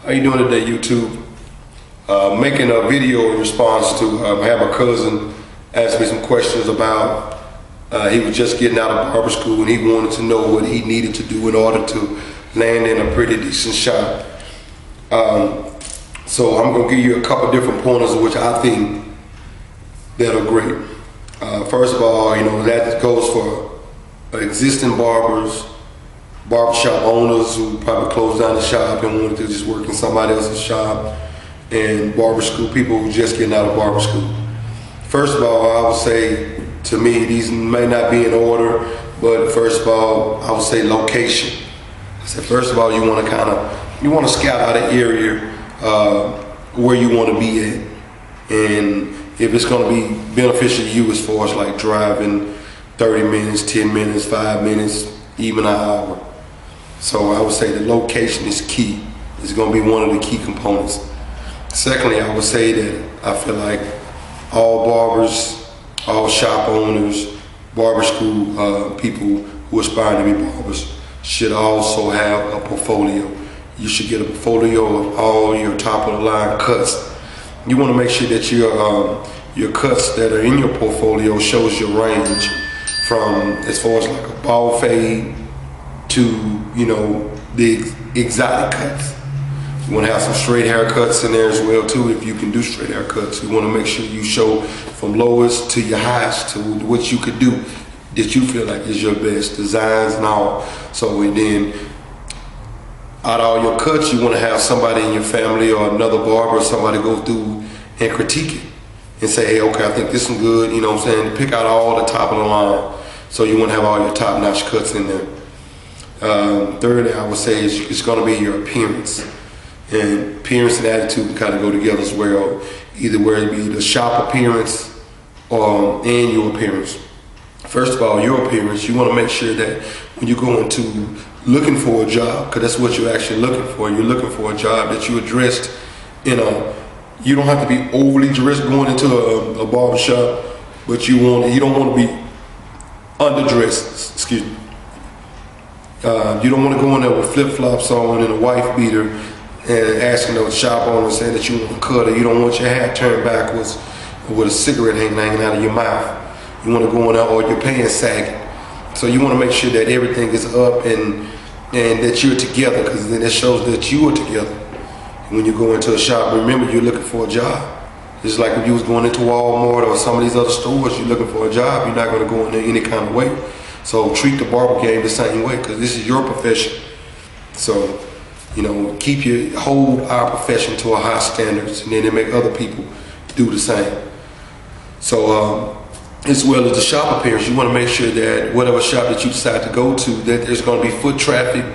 How you doing today, YouTube? Making a video in response to I had my cousin ask me some questions about he was just getting out of barber school and he wanted to know what he needed to do in order to land in a pretty decent shop. So I'm gonna give you a couple different pointers of which I think that are great. First of all, that goes for existing barbers, barbershop owners who probably closed down the shop and wanted to just work in somebody else's shop, and barber school people who just getting out of barber school. First of all, I would say, to me, these may not be in order, but first of all, I would say location. I said, first of all, you want to scout out an area where you want to be at, and if it's going to be beneficial to you as far as like driving 30 minutes, 10 minutes, 5 minutes, even an hour. So I would say the location is key. It's going to be one of the key components. Secondly, I would say that I feel like all barbers, all shop owners, barber school people who aspire to be barbers should also have a portfolio. You should get a portfolio of all your top of the line cuts. You want to make sure that your cuts that are in your portfolio shows your range from as far as like a ball fade to the exotic cuts. You want to have some straight haircuts in there as well too, if you can do straight haircuts. You want to make sure you show from lowest to your highest to what you could do that you feel like is your best designs and all. So and then out of all your cuts, you want to have somebody in your family or another barber or somebody go through and critique it and say, hey, okay, I think this is good, what I'm saying? Pick out all the top of the line. So you want to have all your top-notch cuts in there. Thirdly, I would say it's going to be your appearance. And appearance and attitude kind of go together as well. Either where it be the shop appearance and your appearance. First of all, your appearance, you want to make sure that when you go into looking for a job, because that's what you're actually looking for. You're looking for a job that you're dressed in you don't have to be overly dressed going into a barber shop, but you don't want to be underdressed, excuse me. You don't want to go in there with flip-flops on and a wife beater and asking the shop owner saying that you want to cut, or you don't want your hat turned backwards with a cigarette hanging out of your mouth. You want to go in there or your pants sagging. So you want to make sure that everything is up and that you're together, because then it shows that you are together. When you go into a shop, remember you're looking for a job. It's like if you was going into Walmart or some of these other stores, you're looking for a job, you're not going to go in there any kind of way. So treat the barber game the same way, because this is your profession. So, hold our profession to a high standards, and then make other people do the same. So, as well as the shop appearance, you want to make sure that whatever shop that you decide to go to, that there's going to be foot traffic.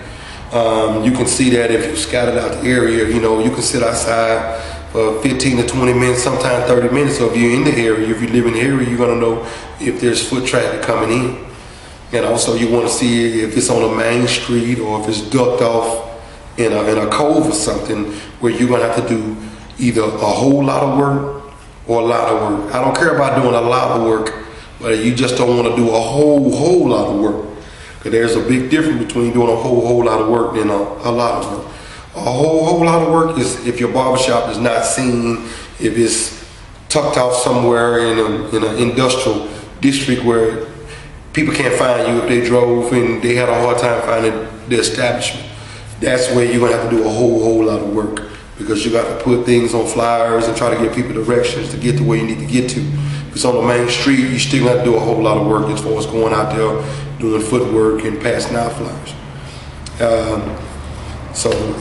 You can see that if you scouted out the area, you can sit outside for 15 to 20 minutes, sometimes 30 minutes. So if you're in the area, if you live in the area, you're going to know if there's foot traffic coming in. And also you want to see if it's on a main street or if it's ducked off in a cove or something, where you're going to have to do either a whole lot of work or a lot of work. I don't care about doing a lot of work, but you just don't want to do a whole lot of work. Because there's a big difference between doing a whole lot of work and a lot of work. A whole lot of work is if your barbershop is not seen, if it's tucked off somewhere in an industrial district where people can't find you if they drove and they had a hard time finding the establishment. That's where you're gonna have to do a whole lot of work, because you got to put things on flyers and try to give people directions to get to where you need to get to. If it's on the main street, you still have to do a whole lot of work as far as going out there, doing footwork and passing out flyers.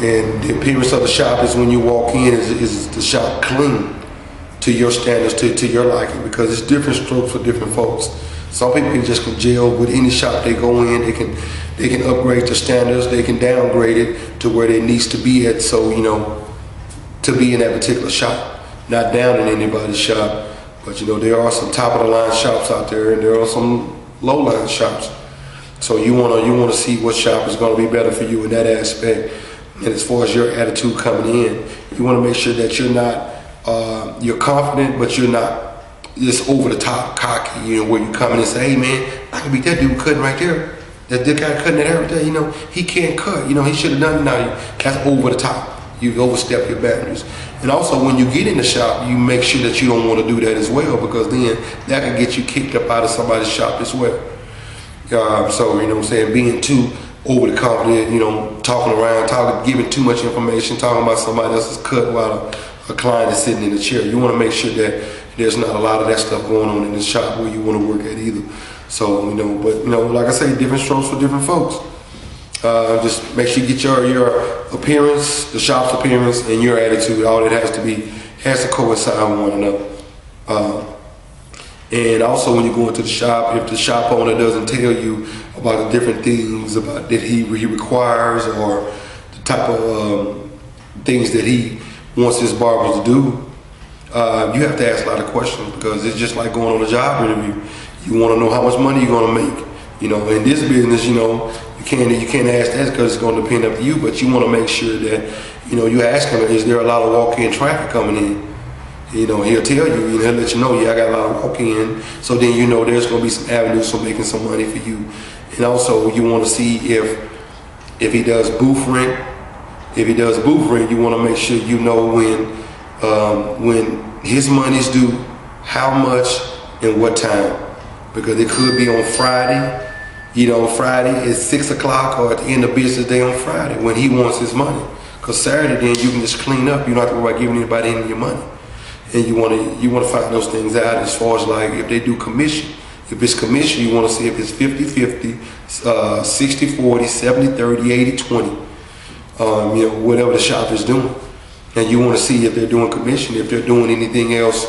And the appearance of the shop is when you walk in, is the shop clean to your standards, to your liking, because it's different strokes for different folks. Some people can just gel with any shop they go in. They can upgrade their standards. They can downgrade it to where it needs to be at. So to be in that particular shop, not down in anybody's shop, but there are some top of the line shops out there, and there are some low line shops. So you wanna see what shop is gonna be better for you in that aspect. And as far as your attitude coming in, you wanna make sure that you're confident, but you're not just over the top cocky, where you come in and say, hey man, I can beat that dude cutting right there. That guy cutting that hair right there, he can't cut, he should have done it. Now that's over the top. You overstep your boundaries. And also, when you get in the shop, you make sure that you don't want to do that as well, because then that can get you kicked up out of somebody's shop as well. So, you know what I'm saying, being too overly confident, you know, talking around, giving too much information, talking about somebody else's cut while a client is sitting in the chair. You want to make sure that there's not a lot of that stuff going on in the shop where you want to work at either. So, you know, but, you know, like I say, different strokes for different folks. Just make sure you get your appearance, the shop's appearance, and your attitude. All it has to coincide with one another. And also, when you go into the shop, if the shop owner doesn't tell you about the different things about that he requires, or the type of things that he wants his barbers to do, you have to ask a lot of questions, because it's just like going on a job interview. You want to know how much money you're going to make. You know, in this business, you know, you can't ask that, because it's going to depend up to you. But you want to make sure that, you know, you ask him, is there a lot of walk-in traffic coming in? You know, he'll tell you, he'll let you know, yeah, I got a lot of walk-in. So then you know there's going to be some avenues for making some money for you. And also, you want to see if he does booth rent. If he does booth rent, you want to make sure you know when his money's due, how much, and what time. Because it could be on Friday. You know, Friday is 6 o'clock, or at the end of business day on Friday when he wants his money. Because Saturday, then you can just clean up. You don't have to worry about giving anybody any of your money. And you want to find those things out, as far as like if they do commission. If it's commission, you want to see if it's 50-50, 60-40, 70-30, 80-20. You know, whatever the shop is doing. And you want to see if they're doing commission, if they're doing anything else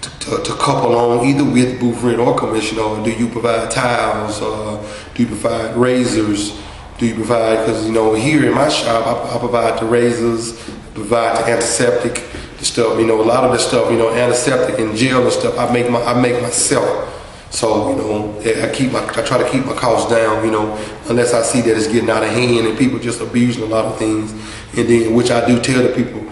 to couple on, either with booth rent or commission. Or do you provide tiles? Do you provide razors? Do you provide, because, you know, here in my shop, I provide the razors, provide the antiseptic, the stuff, you know, a lot of the stuff, you know, antiseptic and gel and stuff, I make myself. So, you know, I try to keep my costs down, you know, unless I see that it's getting out of hand and people just abusing a lot of things. And then, which I do tell the people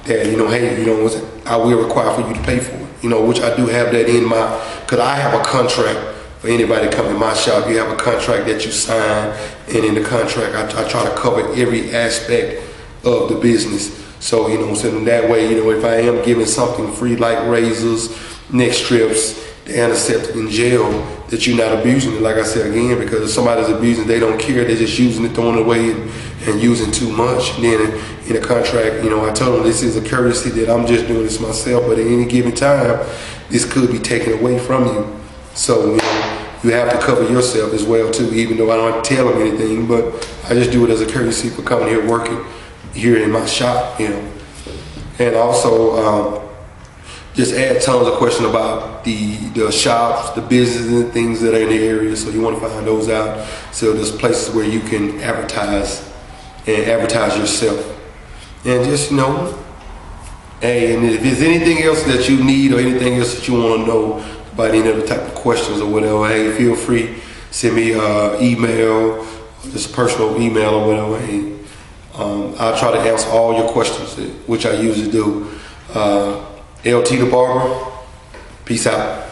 that, you know, hey, you know, I will require for you to pay for it, you know, which I do have that in my, because I have a contract. For anybody coming in my shop, you have a contract that you sign, and in the contract, I try to cover every aspect of the business. So, you know, so in that way, you know, if I am giving something free, like razors, neck strips, the antiseptic and gel, that you're not abusing it, like I said again, because if somebody's abusing it, they don't care, they're just using it, throwing it away, and using too much. And then in a contract, you know, I told them this is a courtesy that I'm just doing this myself, but at any given time, this could be taken away from you. So, you know, you have to cover yourself as well too, even though I don't have to tell them anything, but I just do it as a courtesy for coming here working here in my shop, you know. And also just add tons of questions about the shops, the businesses and things that are in the area. So you want to find those out. So there's places where you can advertise and advertise yourself. And just, you know, hey, and if there's anything else that you need or anything else that you want to know about any other type of questions or whatever, hey, feel free, send me an email, just a personal email or whatever. Hey, I'll try to answer all your questions, which I usually do. LT the Barber, peace out.